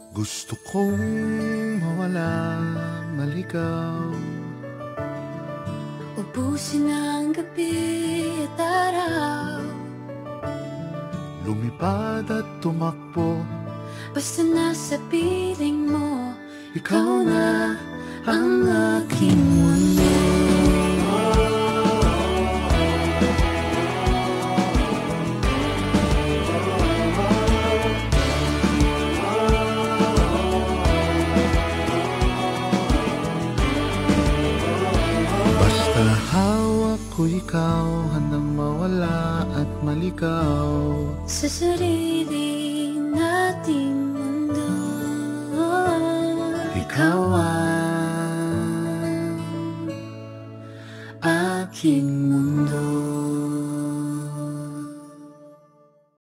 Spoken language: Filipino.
Gusto kong mawala, maligaw, Ubusin ang gabi at araw, lumipad at tumakbo. basta nasa piling mo, Ikaw na ang aking mundo. Basta hawak ko ikaw, handang mawala at maligaw. sa sarili